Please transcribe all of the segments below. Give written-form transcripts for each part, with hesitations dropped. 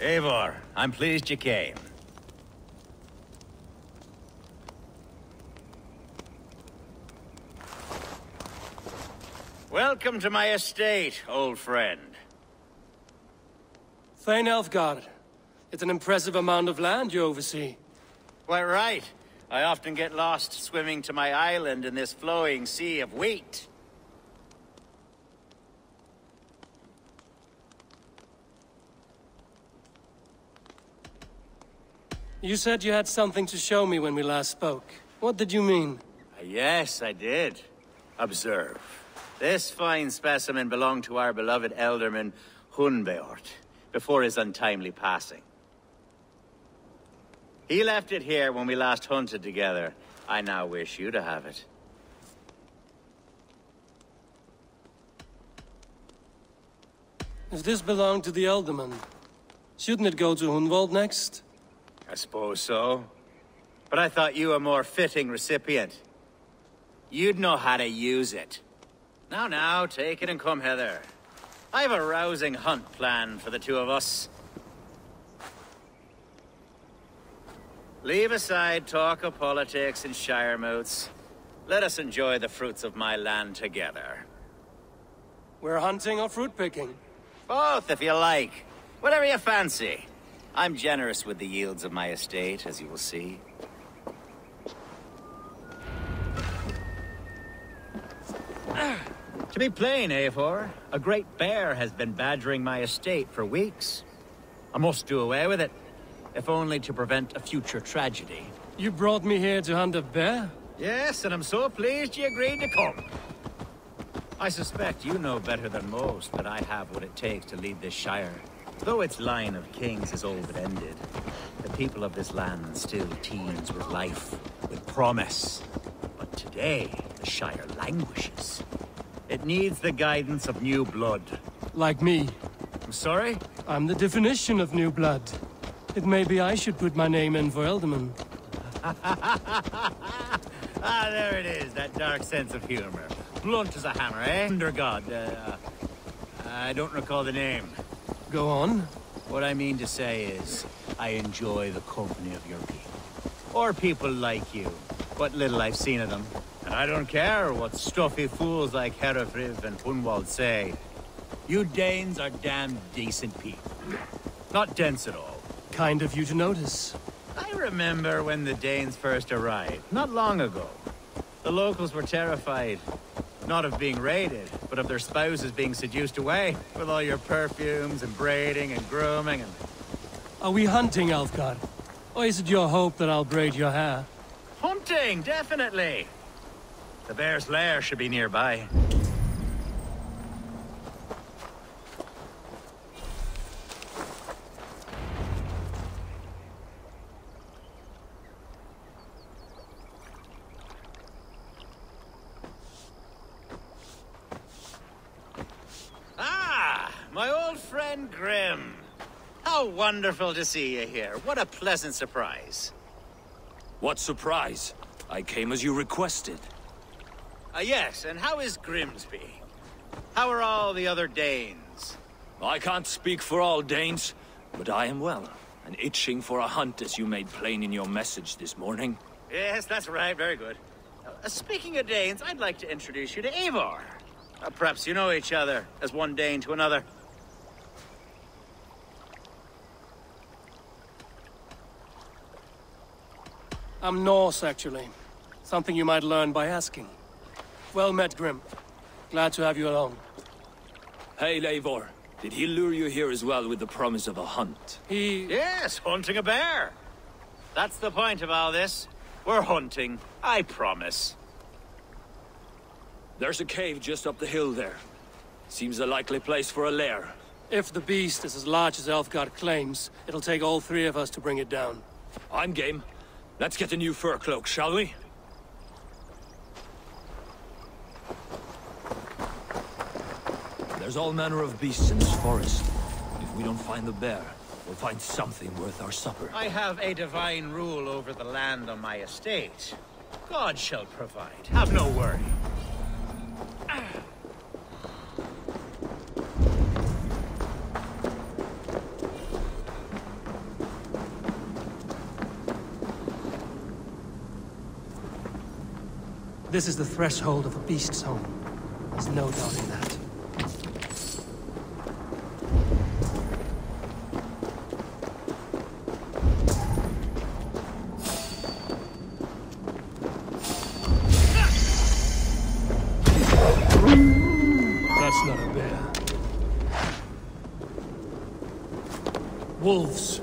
Eivor, I'm pleased you came. Welcome to my estate, old friend. Thane Aelfgar. It's an impressive amount of land you oversee. Quite right. I often get lost swimming to my island in this flowing sea of wheat. You said you had something to show me when we last spoke. What did you mean? Yes, I did. Observe. This fine specimen belonged to our beloved eldorman, Hunbeort, before his untimely passing. He left it here when we last hunted together. I now wish you to have it. If this belonged to the eldorman, shouldn't it go to Hunwald next? I suppose so. But I thought you a more fitting recipient. You'd know how to use it. Now, take it and come hither. I have a rousing hunt planned for the two of us. Leave aside talk of politics and shire moats. Let us enjoy the fruits of my land together. We're hunting or fruit picking? Both, if you like. Whatever you fancy. I'm generous with the yields of my estate, as you will see. To be plain, Eivor, a great bear has been badgering my estate for weeks. I must do away with it, if only to prevent a future tragedy. You brought me here to hunt a bear? Yes, and I'm so pleased you agreed to come. I suspect you know better than most that I have what it takes to lead this shire. Though its line of kings is all but ended, the people of this land still teems with life, with promise. But today, the shire languishes. It needs the guidance of new blood. Like me. I'm sorry? I'm the definition of new blood. It may be I should put my name in for eldorman. Ah, there it is, that dark sense of humor. Blunt as a hammer, eh? Under God, I don't recall the name. Go on. What I mean to say is, I enjoy the company of your people. Or people like you. What little I've seen of them. And I don't care what stuffy fools like Herefriv and Hunwald say. You Danes are damn decent people. Not dense at all. Kind of you to notice. I remember when the Danes first arrived, not long ago. The locals were terrified. Not of being raided, but of their spouses being seduced away. With all your perfumes and braiding and grooming and... Are we hunting, Aelfgar? Or is it your hope that I'll braid your hair? Hunting, definitely! The bear's lair should be nearby. My old friend Grim. How wonderful to see you here. What a pleasant surprise. What surprise? I came as you requested. Yes, and how is Grimsby? How are all the other Danes? I can't speak for all Danes, but I am well, and itching for a hunt as you made plain in your message this morning. Yes, that's right. Very good. Speaking of Danes, I'd like to introduce you to Eivor. Perhaps you know each other, as one Dane to another. I'm Norse, actually. Something you might learn by asking. Well met, Grim. Glad to have you along. Hey, Eivor. Did he lure you here as well with the promise of a hunt? Yes, hunting a bear. That's the point of all this. We're hunting, I promise. There's a cave just up the hill there. Seems a likely place for a lair. If the beast is as large as Aelfgar claims, it'll take all three of us to bring it down. I'm game. Let's get a new fur cloak, shall we? There's all manner of beasts in this forest. If we don't find the bear, we'll find something worth our supper. I have a divine rule over the land on my estate. God shall provide. Have no worry. This is the threshold of a beast's home. There's no doubting that. That's not a bear. Wolves.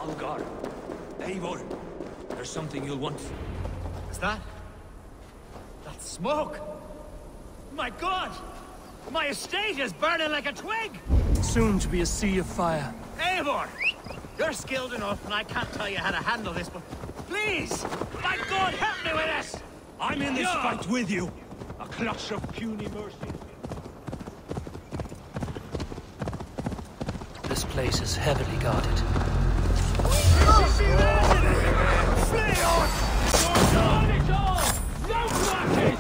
Aelfgar, Eivor, there's something you'll want. Is that? That smoke! My God! My estate is burning like a twig! Soon to be a sea of fire. Eivor! You're skilled enough, and I can't tell you how to handle this, but please! My God, help me with this! I'm in this fight with you! A clutch of puny mercy. This place is heavily guarded. Flee on! On it all! No blocking!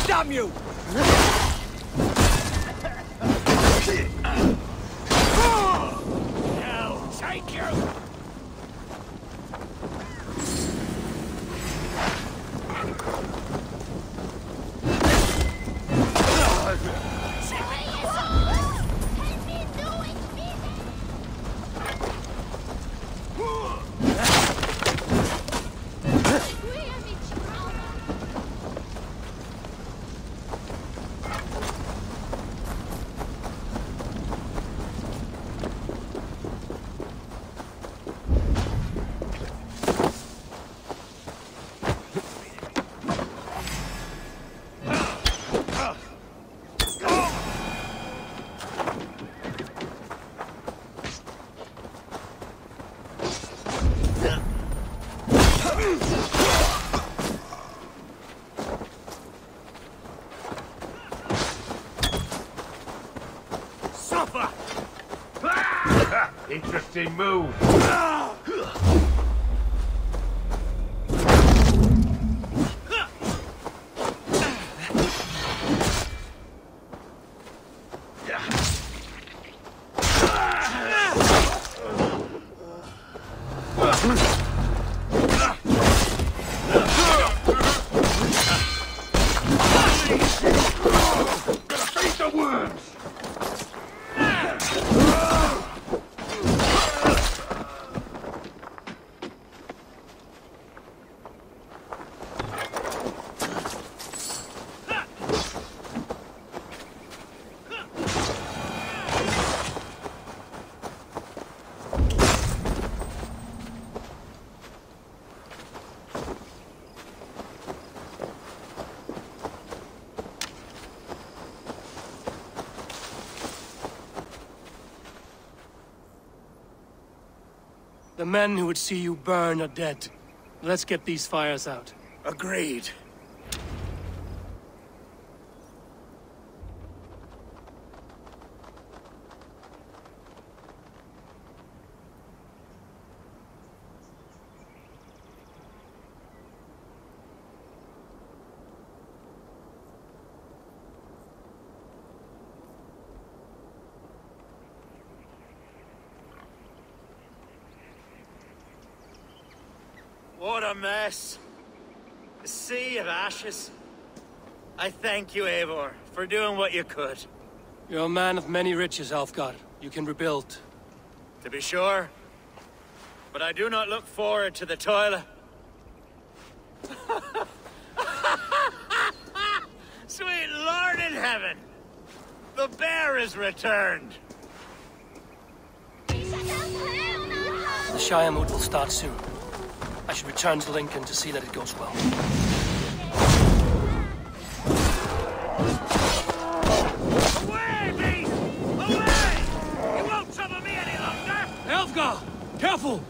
Damn you! Now, take you! Interesting move. The men who would see you burn are dead. Let's get these fires out. Agreed. What a mess. A sea of ashes. I thank you, Eivor, for doing what you could. You're a man of many riches, Aelfgar. You can rebuild. To be sure. But I do not look forward to the toil. Sweet Lord in heaven! The bear is returned! The Shire moot will start soon. I should return to Lincoln to see that it goes well. Away, beast! Away! You won't trouble me any longer! Aelfgar! Careful!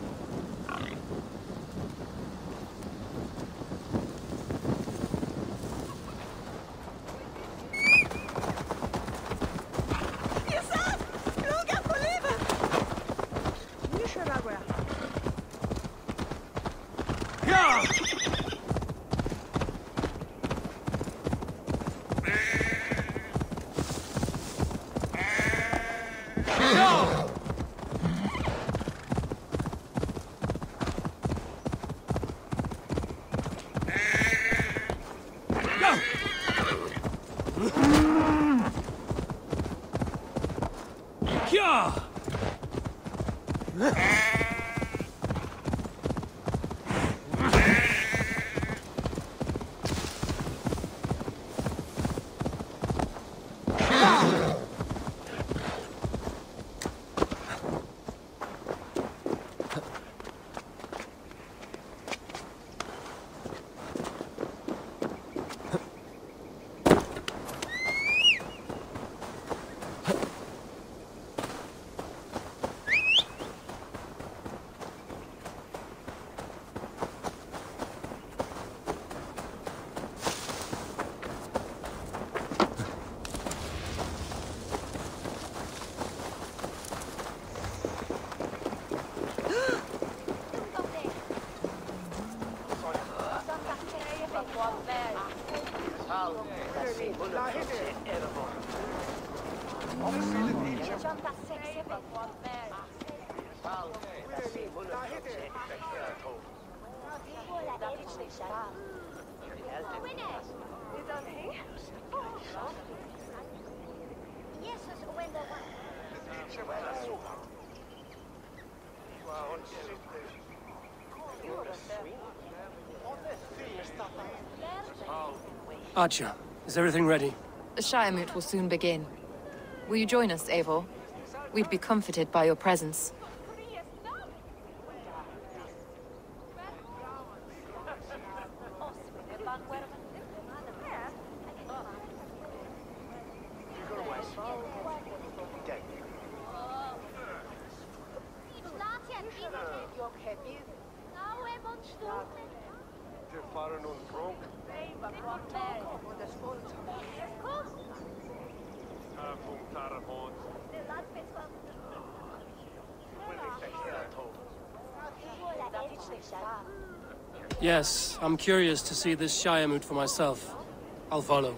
Archer, is everything ready? The Shire moot will soon begin. Will you join us, Eivor? We'd be comforted by your presence. Yes, I'm curious to see this Shire moot for myself. I'll follow.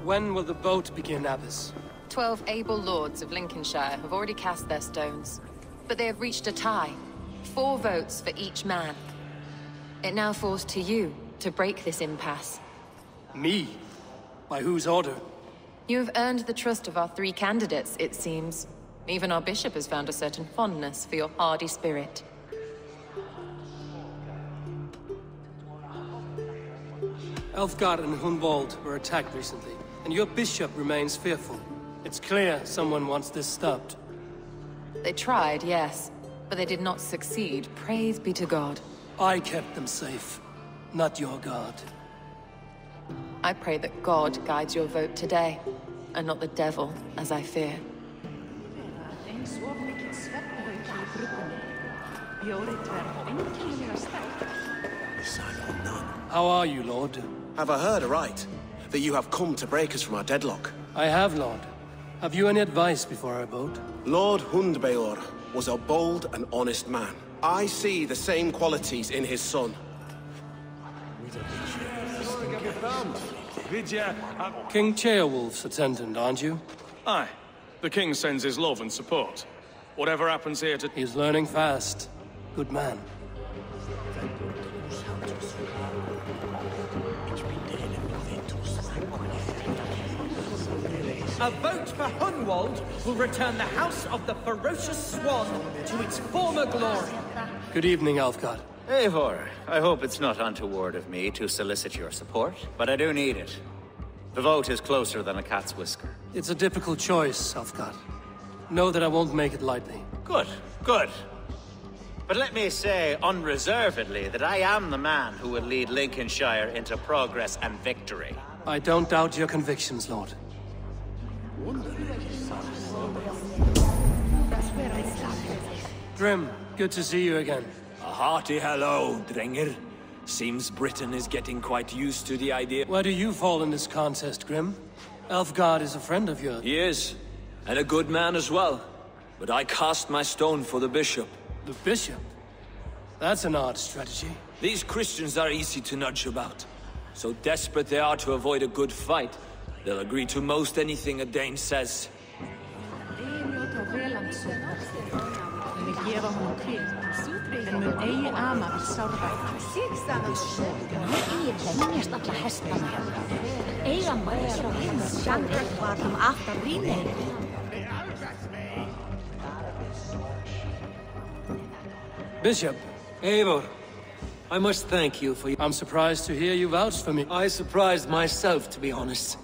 When will the vote begin, Abbess? 12 able lords of Lincolnshire have already cast their stones, but they have reached a tie. 4 votes for each man. It now falls to you to break this impasse. Me? By whose order? You have earned the trust of our 3 candidates, it seems. Even our bishop has found a certain fondness for your hardy spirit. Aelfgar and Hunwald were attacked recently, and your bishop remains fearful. It's clear someone wants this stopped. They tried, yes, but they did not succeed. Praise be to God. I kept them safe, not your god. I pray that God guides your vote today, and not the devil, as I fear. How are you, Lord? Have I heard aright? That you have come to break us from our deadlock? I have, Lord. Have you any advice before I vote? Lord Hundbeor was a bold and honest man. I see the same qualities in his son. King Ceolwulf's attendant, aren't you? Aye. The king sends his love and support. Whatever happens here to... He's learning fast. Good man. A vote for Hunwald will return the House of the Ferocious Swan to its former glory. Good evening, Aelfgar. Eivor, I hope it's not untoward of me to solicit your support, but I do need it. The vote is closer than a cat's whisker. It's a difficult choice, Aelfgar. Know that I won't make it lightly. Good, good. But let me say unreservedly that I am the man who will lead Lincolnshire into progress and victory. I don't doubt your convictions, Lord. Grim, good to see you again. A hearty hello, Drenger. Seems Britain is getting quite used to the idea. Where do you fall in this contest, Grim? Aelfgar is a friend of yours. He is, and a good man as well. But I cast my stone for the bishop. The bishop? That's an odd strategy. These Christians are easy to nudge about. So desperate they are to avoid a good fight, they'll agree to most anything a Dane says. Bishop. Eivor, I must thank you for your... I'm surprised to hear you vouch for me. I surprised myself, to be honest.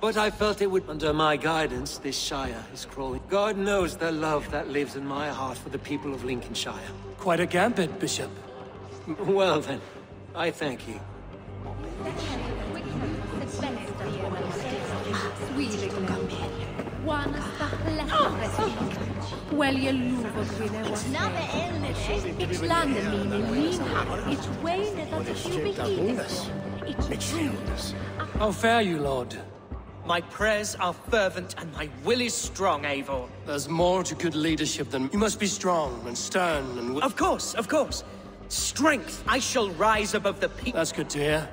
But I felt it would... Under my guidance, this Shire is growing. God knows the love that lives in my heart for the people of Lincolnshire. Quite a gambit, Bishop. Well then, I thank you. How fare you, Lord? My prayers are fervent and my will is strong, Eivor. There's more to good leadership than... You must be strong and stern and... Of course, of course. Strength, I shall rise above the people. That's good to hear.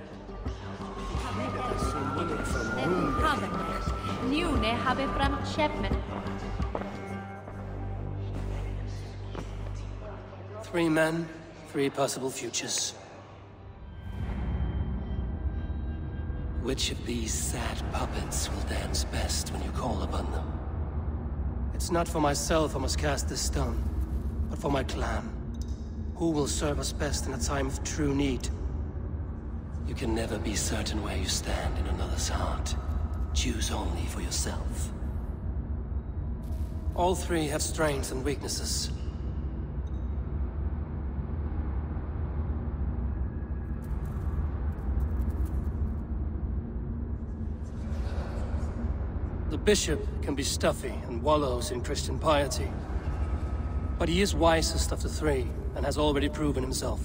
Three men, three possible futures. Which of these sad puppets will dance best when you call upon them? It's not for myself I must cast this stone, but for my clan. Who will serve us best in a time of true need? You can never be certain where you stand in another's heart. Choose only for yourself. All three have strengths and weaknesses. The bishop can be stuffy and wallows in Christian piety. But he is wisest of the three, and has already proven himself.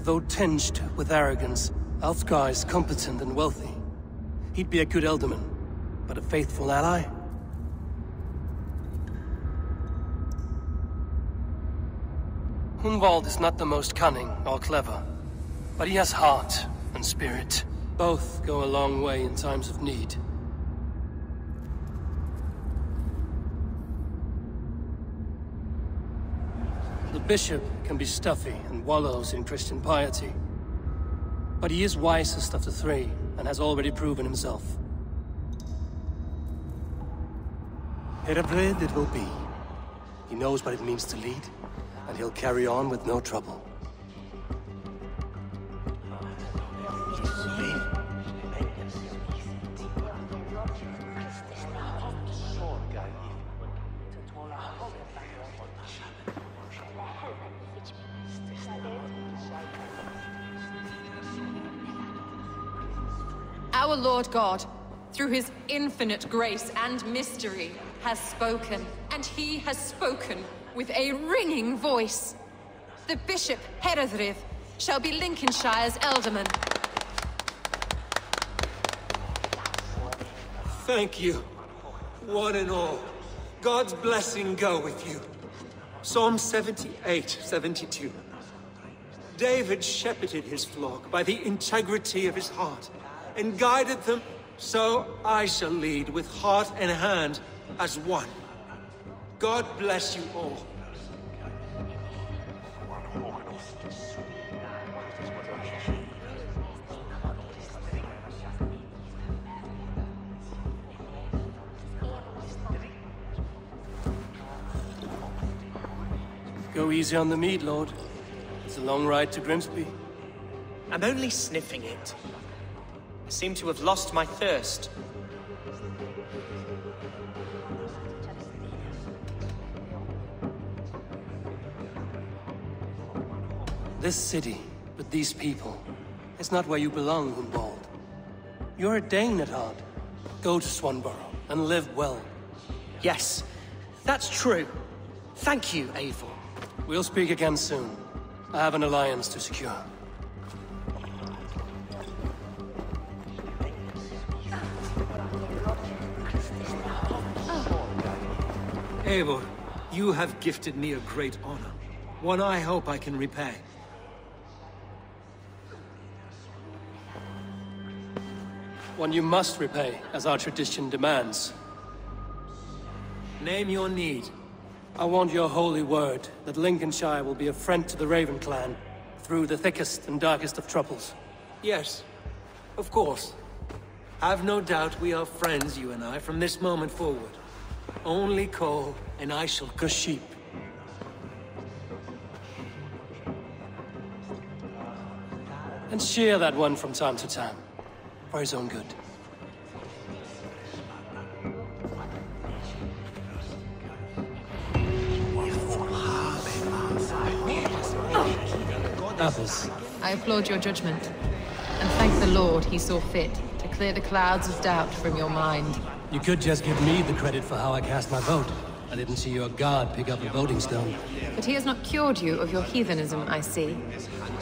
Though tinged with arrogance, Aelfgar is competent and wealthy. He'd be a good eldorman, but a faithful ally? Hunwald is not the most cunning or clever, but he has heart and spirit. Both go a long way in times of need. The bishop can be stuffy and wallows in Christian piety. But he is wisest of the three, and has already proven himself. Herebrand it will be. He knows what it means to lead, and he'll carry on with no trouble. Our Lord God, through his infinite grace and mystery, has spoken, and he has spoken with a ringing voice. The Bishop Heredrith shall be Lincolnshire's eldorman. Thank you, one and all. God's blessing go with you. Psalm 78, 72. David shepherded his flock by the integrity of his heart, and guided them, so I shall lead with heart and hand as one. God bless you all. Go easy on the meat, Lord. It's a long ride to Grimsby. I'm only sniffing it. I seem to have lost my thirst. This city, with these people, is not where you belong, Humbald. You're a Dane at heart. Go to Swanborough and live well. Yes, that's true. Thank you, Eivor. We'll speak again soon. I have an alliance to secure. Eivor, you have gifted me a great honor. One I hope I can repay. One you must repay, as our tradition demands. Name your need. I want your holy word that Lincolnshire will be a friend to the Raven clan through the thickest and darkest of troubles. Yes, of course. Have no doubt we are friends, you and I, from this moment forward. Only call, and I shall sheep. And shear that one from time to time, for his own good. Apples. I applaud your judgment, and thank the Lord he saw fit to clear the clouds of doubt from your mind. You could just give me the credit for how I cast my vote. I didn't see your guard pick up a voting stone. But he has not cured you of your heathenism, I see.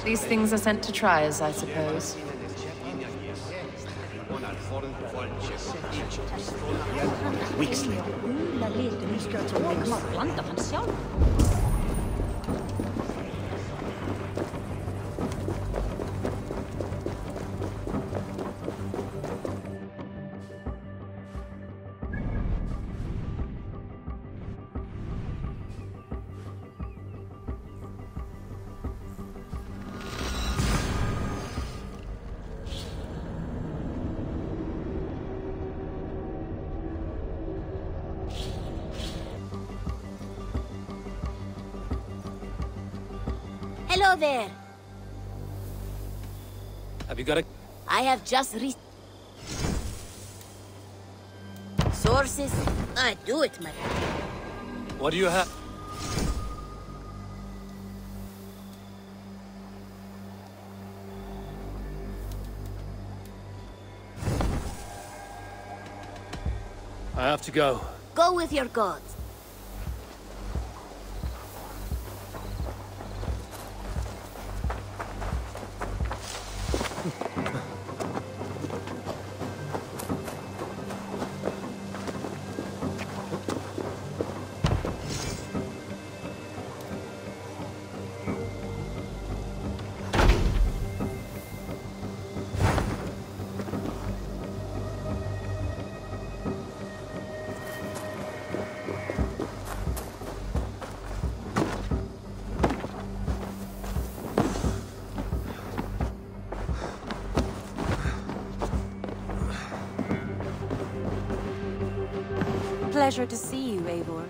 These things are sent to try us, I suppose. Hello there. Have you got a... I have just sources? I do it, man. What do you have? I have to go. Go with your gods. Pleasure to see you, Eivor.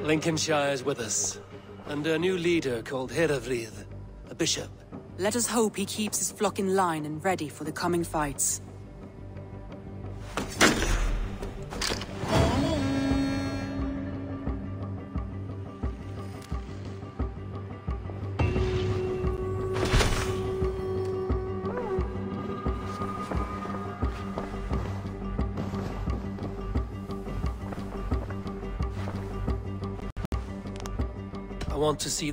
Lincolnshire is with us, under a new leader called Herefrith, a bishop. Let us hope he keeps his flock in line and ready for the coming fights. I want to see...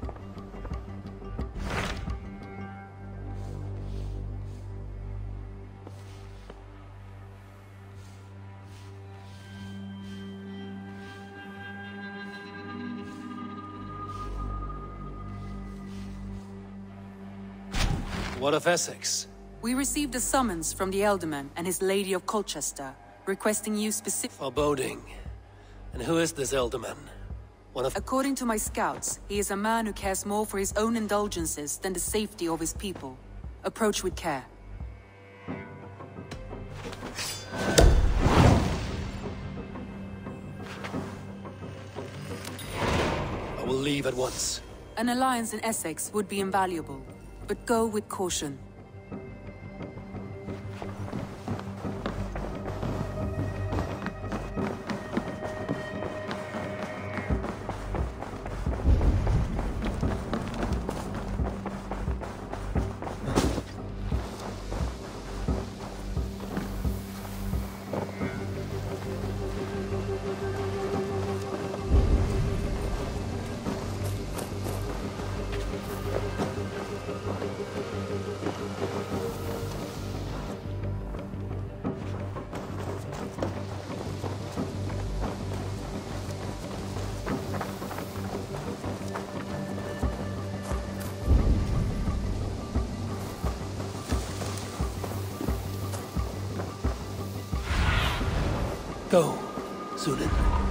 What of Essex? We received a summons from the eldorman and his Lady of Colchester, requesting you specific... Foreboding. And who is this eldorman? According to my scouts, he is a man who cares more for his own indulgences than the safety of his people. Approach with care. will leave at once. An alliance in Essex would be invaluable, but go with caution. Go, Sunan.